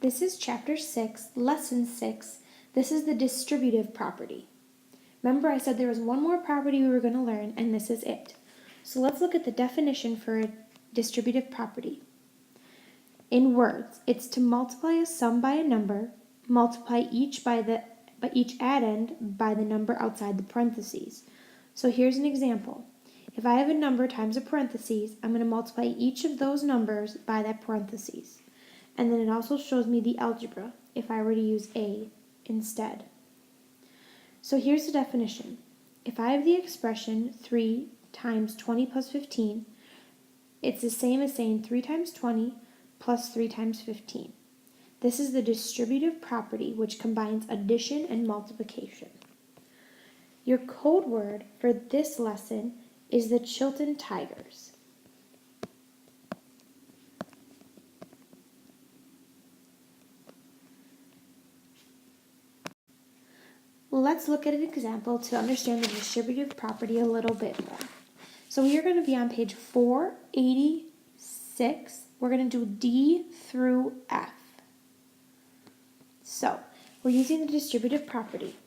This is Chapter 6, Lesson 6. This is the distributive property. Remember I said there was one more property we were going to learn, and this is it. So let's look at the definition for a distributive property. In words, it's to multiply a sum by a number, multiply each addend by the number outside the parentheses. So here's an example. If I have a number times a parentheses, I'm going to multiply each of those numbers by that parentheses. And then it also shows me the algebra if I were to use a instead. So here's the definition. If I have the expression 3 times 20 plus 15, it's the same as saying 3 times 20 plus 3 times 15. This is the distributive property which combines addition and multiplication. Your code word for this lesson is the Chilton Tigers. Let's look at an example to understand the distributive property a little bit more. So we are going to be on page 486. We're going to do D through F. So we're using the distributive property.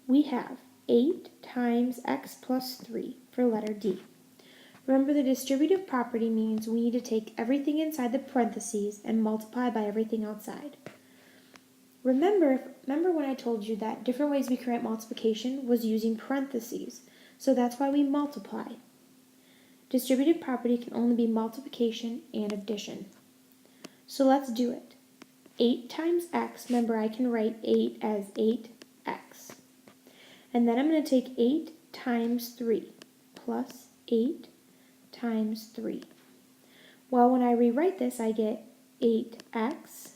We have 8 times x plus 3 for letter D. Remember, the distributive property means we need to take everything inside the parentheses and multiply by everything outside. Remember when I told you that different ways we can write multiplication was using parentheses, so that's why we multiply. Distributive property can only be multiplication and addition. So let's do it. 8 times x, remember I can write 8 as 8x. And then I'm going to take 8 times 3 plus 8 times 3. Well, when I rewrite this, I get 8x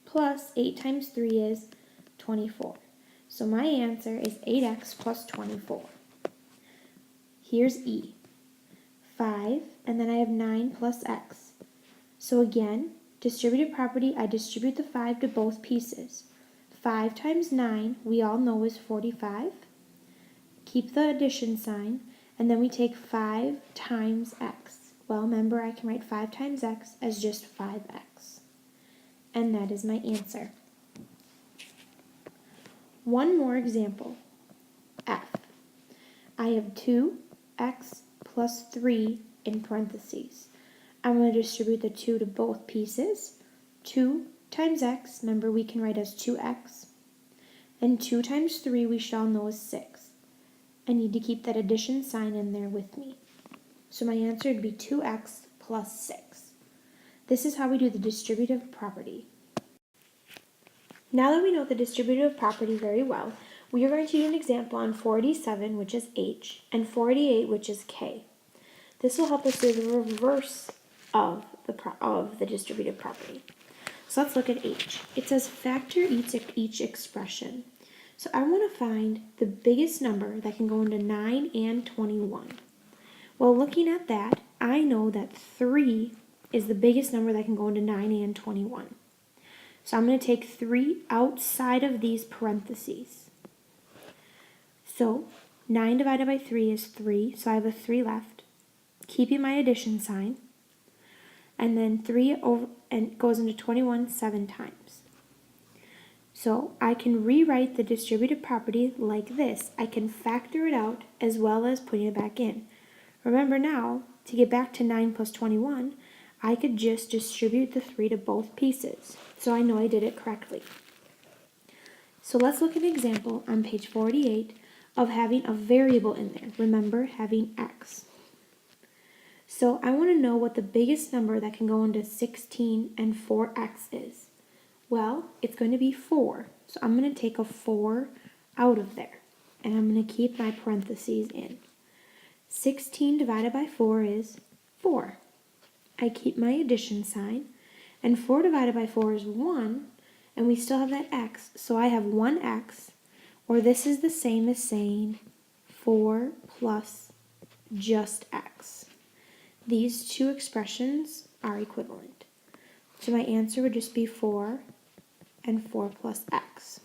plus 8 times 3 is 24. So my answer is 8x plus 24. Here's E. 5, and then I have 9 plus x. So again, distributive property, I distribute the 5 to both pieces. 5 times 9, we all know is 45. Keep the addition sign, and then we take 5 times x. Well, remember, I can write 5 times x as just 5x. And that is my answer. One more example. F. I have 2x plus 3 in parentheses. I'm going to distribute the 2 to both pieces. 2 times x, remember we can write as 2x. And 2 times 3 we shall know is 6. I need to keep that addition sign in there with me. So my answer would be 2x plus 6. This is how we do the distributive property. Now that we know the distributive property very well, we are going to do an example on 487, which is h, and 488, which is k. This will help us do the reverse of the distributive property. So let's look at h. It says factor each expression. So I want to find the biggest number that can go into 9 and 21. Well, looking at that, I know that 3 is the biggest number that can go into 9 and 21. So I'm going to take 3 outside of these parentheses. So 9 divided by 3 is 3, so I have a 3 left. Keeping my addition sign. And then 3 goes into 21 7 times. So I can rewrite the distributive property like this. I can factor it out as well as putting it back in. Remember now, to get back to 9 plus 21, I could just distribute the 3 to both pieces. So I know I did it correctly. So let's look at an example on page 48 of having a variable in there. Remember, having x. So I want to know what the biggest number that can go into 16 and 4x is. Well, it's going to be 4. So I'm going to take a 4 out of there. And I'm going to keep my parentheses in. 16 divided by 4 is 4. I keep my addition sign. And 4 divided by 4 is 1. And we still have that x. So I have 1x. Or this is the same as saying 4 plus just x. These two expressions are equivalent. So my answer would just be 4 and 4 plus x.